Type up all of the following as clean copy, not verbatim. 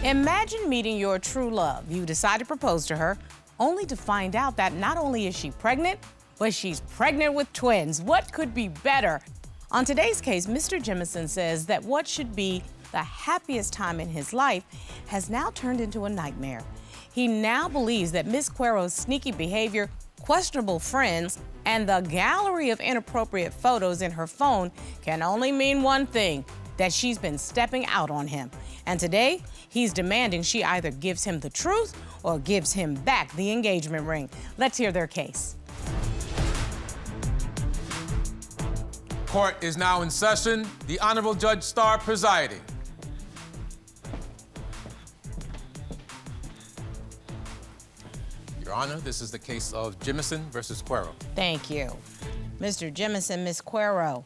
Imagine meeting your true love. You decide to propose to her, only to find out that not only is she pregnant, but she's pregnant with twins. What could be better? On today's case, Mr. Jimison says that what should be the happiest time in his life has now turned into a nightmare. He now believes that Miss Quero's sneaky behavior, questionable friends, and the gallery of inappropriate photos in her phone can only mean one thing, that she's been stepping out on him. And today, he's demanding she either gives him the truth or gives him back the engagement ring. Let's hear their case. Court is now in session. The Honorable Judge Starr presiding. Your Honor, this is the case of Jimison versus Quero. Thank you. Mr. Jimison, Miss Quero.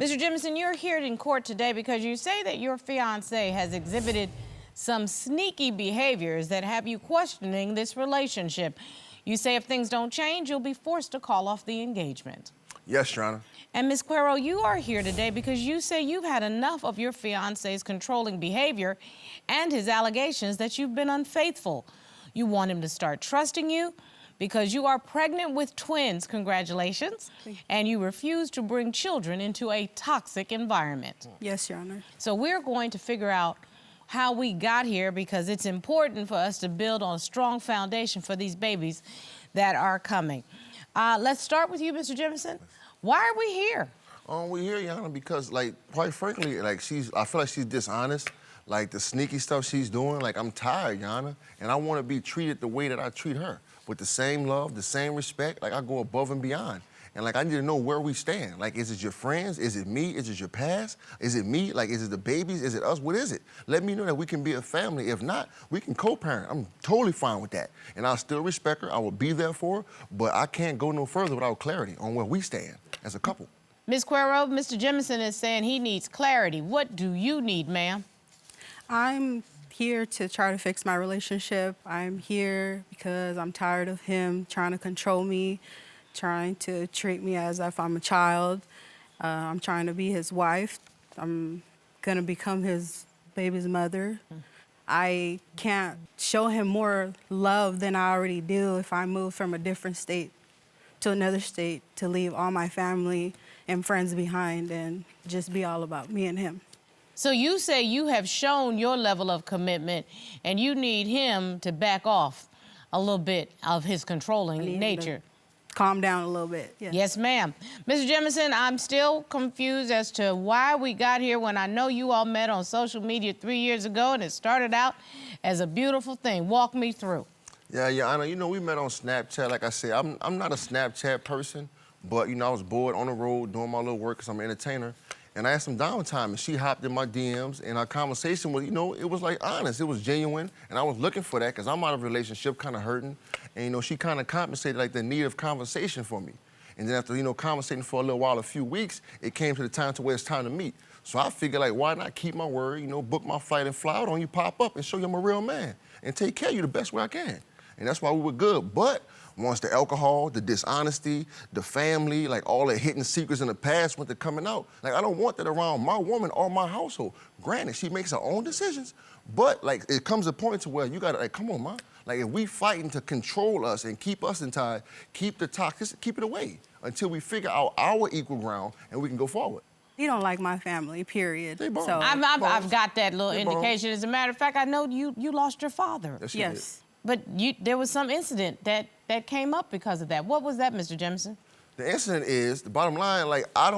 Mr. Jimison, you're here in court today because you say that your fiancé has exhibited some sneaky behaviors that have you questioning this relationship. You say if things don't change, you'll be forced to call off the engagement. Yes, Your Honor. And Miss Quero, you are here today because you say you've had enough of your fiancé's controlling behavior and his allegations that you've been unfaithful. You want him to start trusting you because you are pregnant with twins, congratulations, and you refuse to bring children into a toxic environment. Yes, Your Honor. So we're going to figure out how we got here because it's important for us to build on a strong foundation for these babies that are coming. Let's start with you, Mr. Jimison. Why are we here? We're here, Your Honor, because, like, quite frankly, like, I feel like she's dishonest. Like, the sneaky stuff she's doing, like, I'm tired, Your Honor, and I want to be treated the way that I treat her, with the same love, the same respect. Like, I go above and beyond. And, like, I need to know where we stand. Like, is it your friends? Is it me? Is it your past? Is it me? Like, is it the babies? Is it us? What is it? Let me know that we can be a family. If not, we can co-parent. I'm totally fine with that. And I'll still respect her. I will be there for her. But I can't go no further without clarity on where we stand as a couple. Ms. Quero, Mr. Jimison is saying he needs clarity. What do you need, ma'am? I'm here to try to fix my relationship. I'm here because I'm tired of him trying to control me, trying to treat me as if I'm a child. I'm trying to be his wife. I'm gonna become his baby's mother. I can't show him more love than I already do if I move from a different state to another state to leave all my family and friends behind and just be all about me and him. So you say you have shown your level of commitment and you need him to back off a little bit of his controlling nature. Calm down a little bit. Yeah. Yes, ma'am. Mr. Jimison, I'm still confused as to why we got here when I know you all met on social media 3 years ago and it started out as a beautiful thing. Walk me through. Yeah, Your Honor, you know, we met on Snapchat. Like I said, I'm not a Snapchat person, but, you know, I was bored on the road doing my little work because I'm an entertainer. And I had some downtime, and she hopped in my DMs, and our conversation was, you know, it was like honest, it was genuine, and I was looking for that because I'm out of a relationship, kind of hurting, and, you know, she kind of compensated like the need of conversation for me. And then after, you know, conversating for a little while, a few weeks, it came to the time to where it's time to meet. So I figured, like, why not keep my word, you know, book my flight and fly out on you, pop up, and show you I'm a real man, and take care of you the best way I can. And that's why we were good. But once the alcohol, the dishonesty, the family, like all the hidden secrets in the past went to coming out, like I don't want that around my woman or my household. Granted, she makes her own decisions, but like it comes a point to where you gotta, like, come on, ma. Like if we fighting to control us and keep us in tie, keep the toxic, keep it away until we figure out our equal ground and we can go forward. He don't like my family, period. They So I've got that little They indication. As a matter of fact, I know you lost your father. yes. But there was some incident that came up because of that. What was that, Mr. Jimison? The incident is, the bottom line, like, I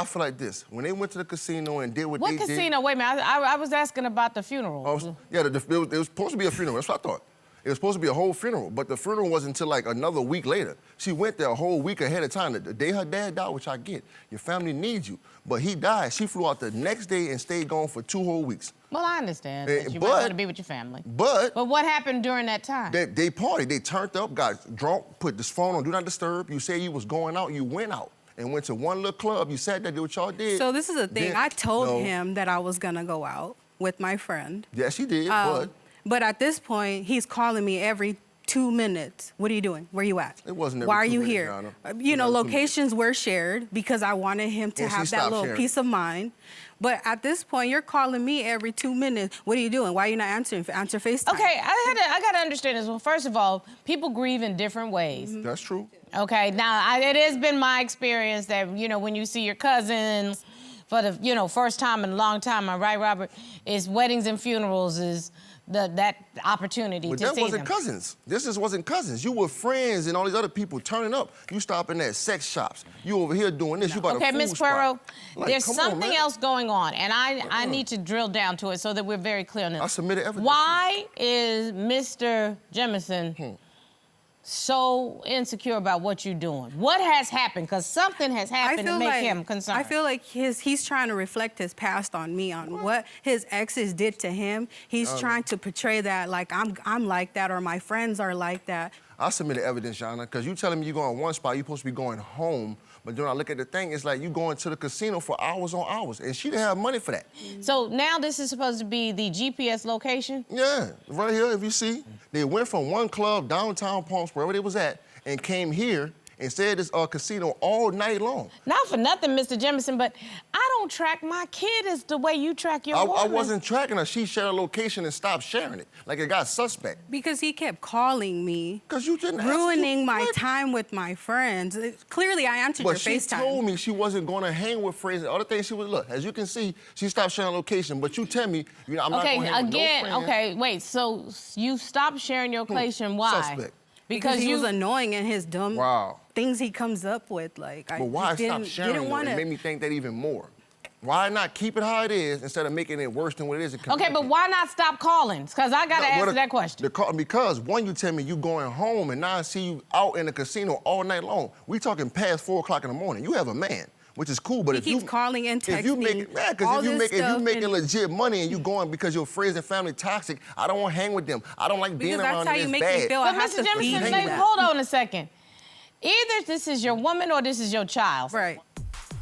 feel like this. When they went to the casino and did what they did... What casino? Wait a minute, I was asking about the funeral. Yeah, it was supposed to be a funeral, that's what I thought. It was supposed to be a whole funeral, but the funeral wasn't until like another week later. She went there a whole week ahead of time. The day her dad died, which I get, your family needs you. But he died, she flew out the next day and stayed gone for 2 whole weeks. Well, I understand that you want to be with your family. But what happened during that time? They partied, they turned up, got drunk, put this phone on Do Not Disturb. You said you was going out, you went out and went to one little club. You sat there, did what y'all did. So this is the thing. I told him that I was gonna go out with my friend. Yes, he did, But at this point, he's calling me every 2 minutes. What are you doing? Where you at? It wasn't every Why are 2 you minutes, here? Yana. You know, It wasn't 2 locations were shared because I wanted him to And she have that stopped little sharing. peace of mind. But at this point, you're calling me every 2 minutes. What are you doing? Why are you not answering? Answer FaceTime. Okay, I gotta understand this. Well, first of all, people grieve in different ways. That's true. Okay, now it has been my experience that, when you see your cousins for the, first time in a long time, am I right, Robert? It's weddings and funerals is that opportunity But to that see wasn't them. cousins. This just wasn't cousins. You were friends and all these other people turning up. You stopping at sex shops. You over here doing this. You about Okay, a food Ms. spot. Quero, Like, there's come on, something man. else going on, and I need to drill down to it so that we're very clear on this. I submitted evidence. Why is Mr. Jimison so insecure about what you're doing? What has happened? Because something has happened to make him concerned. I feel like he's trying to reflect his past on me, on what his exes did to him. He's trying to portray that like I'm like that or my friends are like that. I submitted evidence, Yana, because you telling me you going one spot, you supposed to be going home. But then I look at the thing, it's like you going to the casino for hours on hours, and she didn't have money for that. So now this is supposed to be the GPS location? Yeah, right here, if you see. They went from one club, downtown Palm Springs, wherever they was at, and came here and stayed at this casino all night long. Not for nothing, Mr. Jimison, but I don't track my kid as the way you track your woman. I wasn't tracking her. She shared a location and stopped sharing it. Like it got suspect. Because he kept calling me. Because you didn't ruining my what? time with my friends. Clearly, I answered your But she FaceTime. told me she wasn't going to hang with friends. The other thing she was, look, as you can see, she stopped sharing location. But you tell me, I'm not going to hang with no friends. Okay, wait. So you stopped sharing your location. Why? Suspect. Because he was annoying and his dumb things he comes up with. Like, but why stop sharing it? It made me think that even more. Why not keep it how it is instead of making it worse than what it is? Okay, but why not stop calling? Because I got to answer that question. Because, one, you tell me you going home, and now I see you out in the casino all night long. We talking past 4 o'clock in the morning. You have a man, which is cool, but he keeps calling and texting. If you making legit money and you going because your friends and family toxic, I don't want to hang with them. I don't like being around them. It's bad. Because that's how you make me feel. But Mr. Jimison, hold on a second. Either this is your woman or this is your child. Right.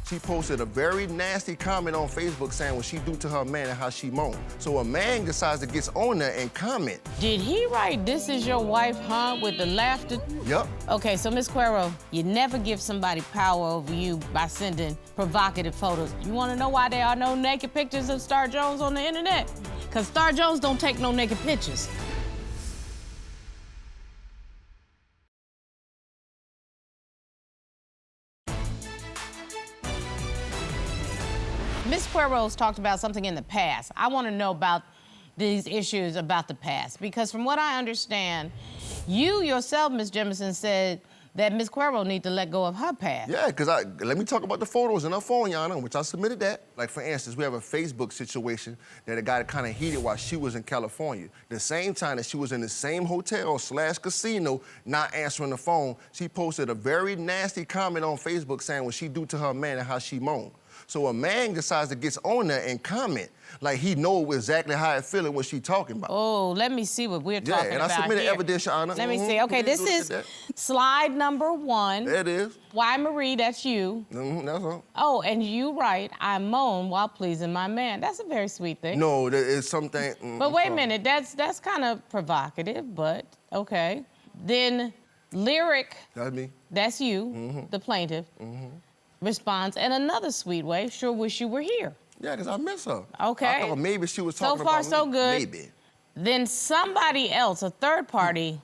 She posted a very nasty comment on Facebook saying what she do to her man and how she moan. So a man decides to get on there and comment. Did he write, "This is your wife, huh?" with the laughter? Yep. Okay, so Miss Quero, you never give somebody power over you by sending provocative photos. You want to know why there are no naked pictures of Star Jones on the internet? Because Star Jones don't take no naked pictures. Ms. Quero's talked about something in the past. I want to know about these issues about the past, because from what I understand, you yourself, Ms. Jimison, said that Ms. Quero need to let go of her past. Yeah, because let me talk about the photos in her phone, Yana, which I submitted that. Like, for instance, we have a Facebook situation that it got kind of heated while she was in California. The same time that she was in the same hotel/casino, not answering the phone, she posted a very nasty comment on Facebook saying what she do to her man and how she moan. So a man decides to get on there and comment like he know exactly how it feeling what she talking about. Oh, let me see what we're talking about. Yeah, and I submitted evidence, Your Honor. Let me see. Okay, this is slide number 1. There it is. Why, Marie, that's you. That's all. Oh, and you write, "I moan while pleasing my man." That's a very sweet thing. No, it's something. But wait a minute, that's kind of provocative, but okay. Then lyric. That's me. That's you, the plaintiff. Responds in another sweet way. "Sure wish you were here." Yeah, because I miss her. Okay. I thought maybe she was talking about me. So far, so good. Maybe. Then somebody else, a third party,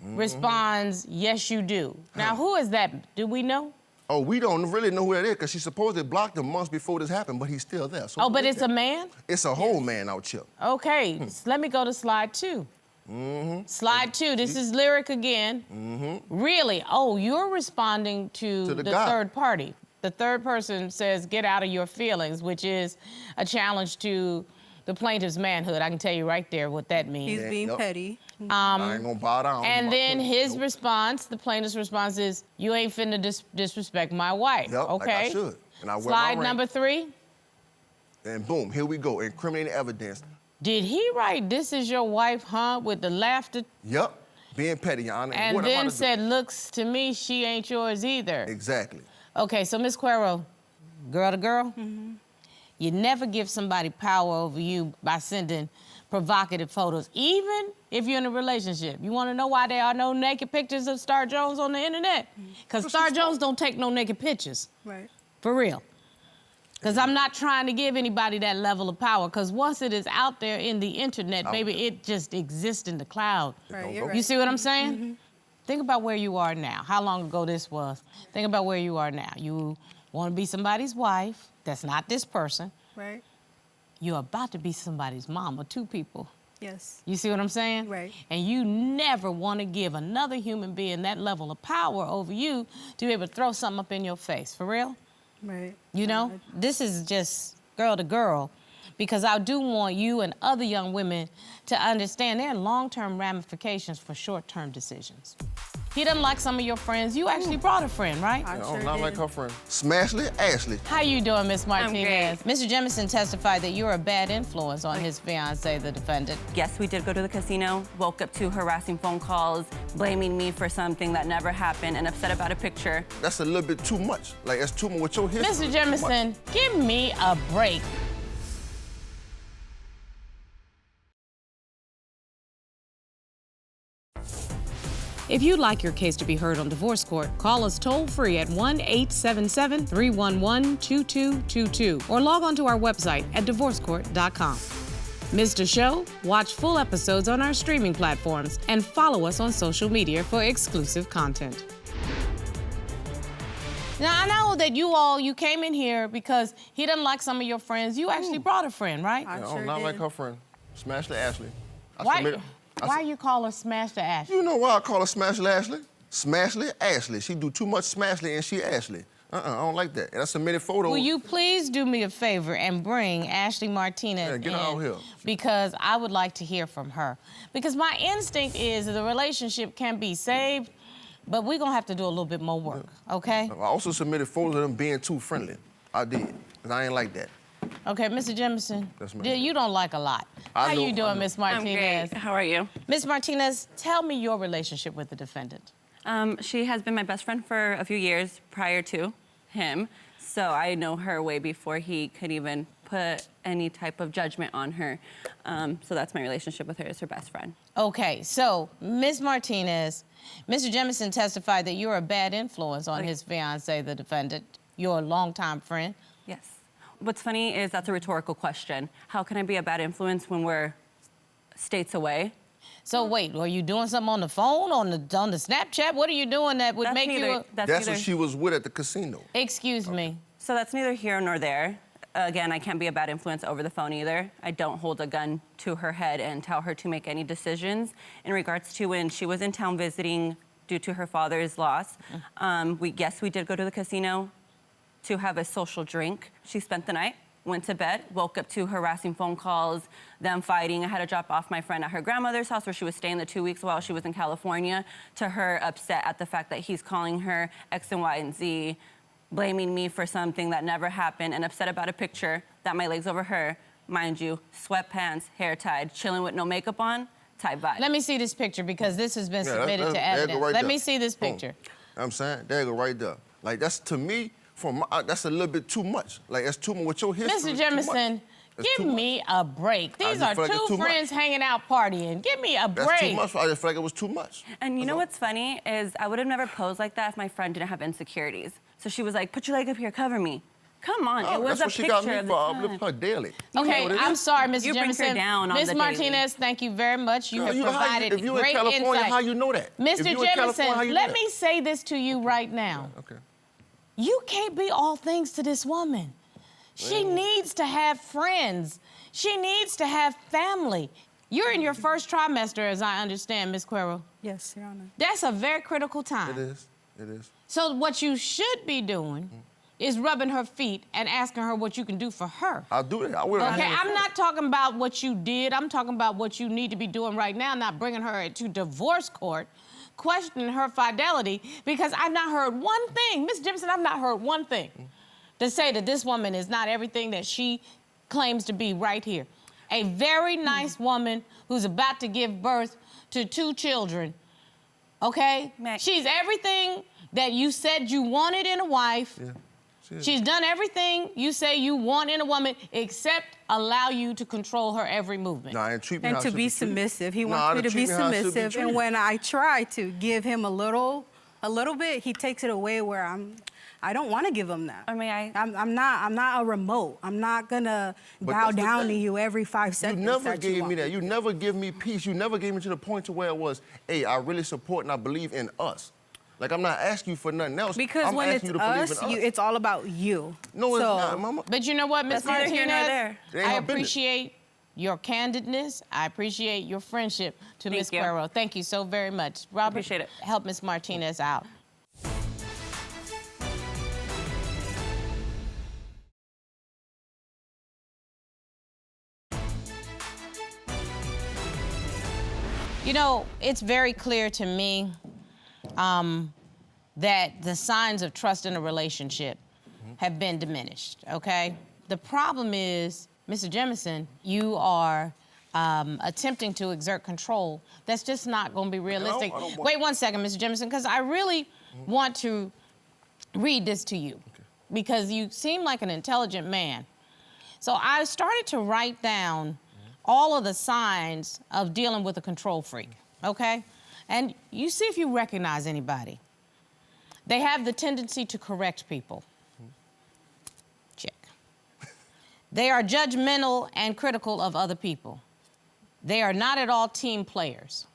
responds, "Yes, you do." Now, who is that? Do we know? Oh, we don't really know who that is because she supposedly blocked him months before this happened, but he's still there. So Oh, but it's a man? It's a whole man out here. Okay, let me go to slide 2. Slide 2, this is lyric again. Really? Oh, you're responding to the guy. third party. The third person says, "Get out of your feelings," which is a challenge to the plaintiff's manhood. I can tell you right there what that means. He's being petty. I ain't gonna bow down. And then his response, the plaintiff's response is, "You ain't finna disrespect my wife." Yep, okay. like I should. And I wear my Slide ring. number 3. And boom, here we go, incriminating evidence. Did he write, "This is your wife, huh?" with the laughter? Yep, being petty, Your Honor. And what am I then to do? said, "Looks to me, she ain't yours either." Exactly. Okay, so Ms. Quero, girl to girl, you never give somebody power over you by sending provocative photos, even if you're in a relationship. You want to know why there are no naked pictures of Star Jones on the internet? Because Star Jones don't take no naked pictures. Right. For real. Because I'm not trying to give anybody that level of power, because once it is out there in the internet, baby, it just exists in the cloud. Right, you're right. You see what I'm saying? Think about where you are now, how long ago this was. Think about where you are now. You want to be somebody's wife, that's not this person. Right. You're about to be somebody's mom or two people. Yes. You see what I'm saying? Right. And you never want to give another human being that level of power over you to be able to throw something up in your face, for real? Right. You know, this is just girl to girl, because I do want you and other young women to understand there are long-term ramifications for short-term decisions. He doesn't like some of your friends. You actually brought a friend, right? I I sure do not did. like her friend. Smashly, Ashley. How you doing, Miss Martinez? great. Mr. Jimison testified that you're a bad influence on his fiancé, the defendant. Yes, we did go to the casino, woke up to harassing phone calls, blaming me for something that never happened, and upset about a picture. That's a little bit too much. Like, that's too much with your history. Mr. Jimison, give me a break. If you'd like your case to be heard on divorce court, call us toll-free at 1-877-311-2222 or log on to our website at divorcecourt.com. Missed a show? Watch full episodes on our streaming platforms and follow us on social media for exclusive content. Now, I know that you came in here because he doesn't like some of your friends. You actually brought a friend, right? I I sure do not did. like her friend. Smashly, Ashley. Why you call her Smash the Ash? You know why I call her Smashly Ashley? Smashly Ashley. She do too much Smashly and she Ashley. I don't like that. And I submitted photos. Will you please do me a favor and bring Ashley Martinez get her in? out here. Because I would like to hear from her. Because my instinct is that the relationship can be saved, but we're gonna have to do a little bit more work, okay? I also submitted photos of them being too friendly. I did, because I ain't like that. Okay, Mr. Jimison, That's me. you don't like a lot. I How know, you I doing, know. Miss I'm Martinez? great. How are you? Miss Martinez, tell me your relationship with the defendant. She has been my best friend for a few years prior to him, so I know her way before he could even put any type of judgment on her. So that's my relationship with her, as her best friend. Okay, so Miss Martinez, Mr. Jimison testified that you're a bad influence on his fiancé, the defendant, your longtime friend. Yes. What's funny is that's a rhetorical question. How can I be a bad influence when we're states away? So wait, were you doing something on the phone, on the Snapchat? What are you doing that would make you a... That's what she was with at the casino. Excuse me. So that's neither here nor there. Again, I can't be a bad influence over the phone either. I don't hold a gun to her head and tell her to make any decisions. In regards to when she was in town visiting due to her father's loss, we did go to the casino to have a social drink. She spent the night, went to bed, woke up to harassing phone calls, them fighting. I had to drop off my friend at her grandmother's house where she was staying the 2 weeks while she was in California, to her upset at the fact that he's calling her X and Y and Z, blaming me for something that never happened, and upset about a picture that my leg's over her, mind you, sweatpants, hair tied, chilling with no makeup on, type vibe. Let me see this picture because this has been submitted to there you go evidence. right Let there. me see this Boom. picture. I'm saying, there you go right there. Like, that's, to me, that's a little bit too much. Like, that's too much with your history. Mr. Jimison, give me a break. These are just feel like it's two too friends hanging out partying. Give me a break. That's too much. I just feel like it was too much. And you know what's funny is I would have never posed like that if my friend didn't have insecurities. So she was like, put your leg up here, cover me. Come on, it was that's a what she got picture me of for. the I time. uplift her daily. Okay, I'm sorry, Mr. You bring her Jimison. down on Miss the Martinez, thank you very much. You have provided If you in great California, insight. how you know that? Mr. If you in California, how Jimison, you let know me say this to you right now. Okay. You can't be all things to this woman. She needs to have friends. She needs to have family. You're in your first trimester, as I understand, Ms. Quero. Yes, Your Honor. That's a very critical time. It is. It is. So what you should be doing is rubbing her feet and asking her what you can do for her. I'll do it. I will. Okay, I'm not talking about what you did. I'm talking about what you need to be doing right now, not bringing her to divorce court, questioning her fidelity, because I've not heard one thing. Miss Jimison, I've not heard one thing to say that this woman is not everything that she claims to be right here. A very nice woman who's about to give birth to 2 children, okay? She's everything that you said you wanted in a wife. Yeah. She's done everything you say you want in a woman, except allow you to control her every movement. Nah, and treat me And how to she be should treat me. submissive. He Nah, wants me to be treat me how I should be submissive. And treated. when I try to give him a little bit, he takes it away where I don't want to give him that. I mean, I'm not a remote. I'm not gonna bow down to you every 5 seconds. You never that gave you me want. that. You never give me peace. You never gave me to the point to where it was, hey, I really support and I believe in us. Like, I'm not asking you for nothing else. Because I'm when asking it's you to believe us, in us. it's all about you. No, it's So- not, Mama. But you know what, Miss That's neither here nor Martinez? there. It ain't I my business. appreciate your candidness. I appreciate your friendship to Thank Miss you. Quero. Thank you so very much. Robert, Appreciate it. help Miss Martinez out. You know, it's very clear to me that the signs of trust in a relationship have been diminished, okay? The problem is, Mr. Jimison, you are attempting to exert control. That's just not gonna be realistic. I don't want- Wait one second, Mr. Jimison, because I really want to read this to you, because you seem like an intelligent man. So I started to write down all of the signs of dealing with a control freak, okay? And you see if you recognize anybody. They have the tendency to correct people. Check. They are judgmental and critical of other people. They are not at all team players.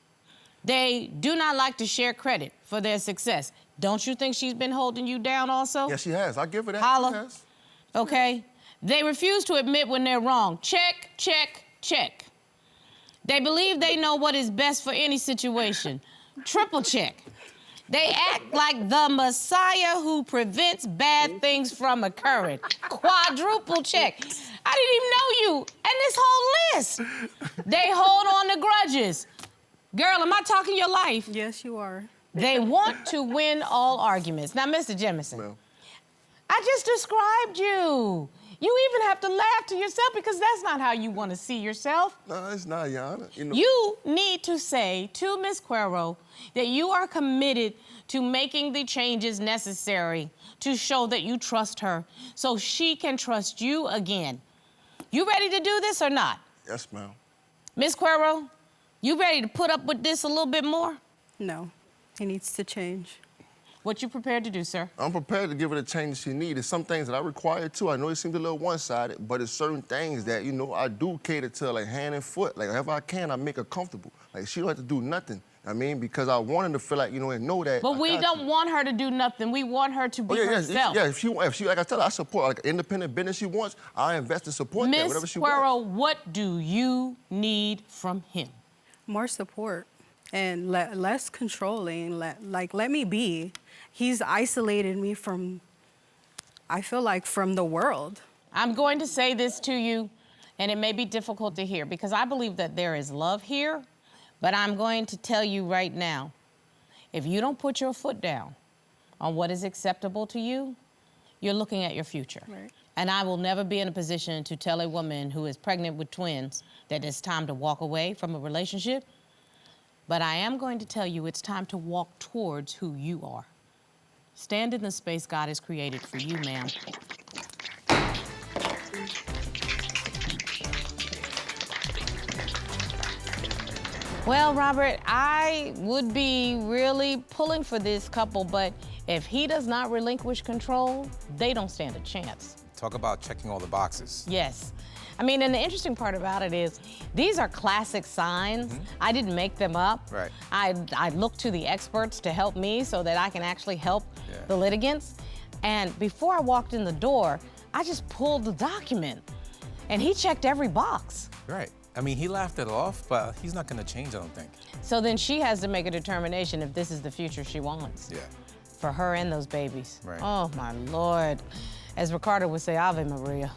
They do not like to share credit for their success. Don't you think she's been holding you down also? Yes, she has. I give her that. Holla. She has. Okay? They refuse to admit when they're wrong. Check, check, check. They believe they know what is best for any situation. Triple check. They act like the Messiah who prevents bad things from occurring. Quadruple check. I didn't even know you. And this whole list. They hold on to grudges. Girl, am I talking your life? Yes, you are. They want to win all arguments. Now, Mr. Jimison, Well, I just described you. You even have to laugh to yourself because that's not how you want to see yourself. no, it's not, Your Honor. You know, You need to say to Ms. Quero that you are committed to making the changes necessary to show that you trust her so she can trust you again. You ready to do this or not? yes, ma'am. Ms. Quero, you ready to put up with this a little bit more? No, he needs to change. What you prepared to do, sir? I'm prepared to give her the change she needs. There's some things that I require too. I know it seems a little one-sided, but it's certain things that, you know, I do cater to, like hand and foot. Like, if I can, I make her comfortable. Like, she don't have to do nothing. I mean, because I want her to feel like, you know, and know that. But I we got don't you. want her to do nothing. We want her to be herself. Yeah, if she, like I tell her, I support like independent business she wants. I invest and support that, whatever Miss she Quero, wants. what do you need from him? More support and less controlling. Let me be. He's isolated me from, I feel like, from the world. I'm going to say this to you, and it may be difficult to hear because I believe that there is love here, but I'm going to tell you right now, if you don't put your foot down on what is acceptable to you, you're looking at your future. Right. And I will never be in a position to tell a woman who is pregnant with twins that it's time to walk away from a relationship, but I am going to tell you it's time to walk towards who you are. Stand in the space God has created for you, ma'am. Well, Robert, I would be really pulling for this couple, but if he does not relinquish control, they don't stand a chance. Talk about checking all the boxes. Yes. I mean, and the interesting part about it is these are classic signs. I didn't make them up. Right. I looked to the experts to help me so that I can actually help the litigants. And before I walked in the door, I just pulled the document and he checked every box. Right. I mean, he laughed it off, but he's not gonna change, I don't think. So then she has to make a determination if this is the future she wants. Yeah. For her and those babies. Right. Oh my Lord. As Ricardo would say, Ave Maria.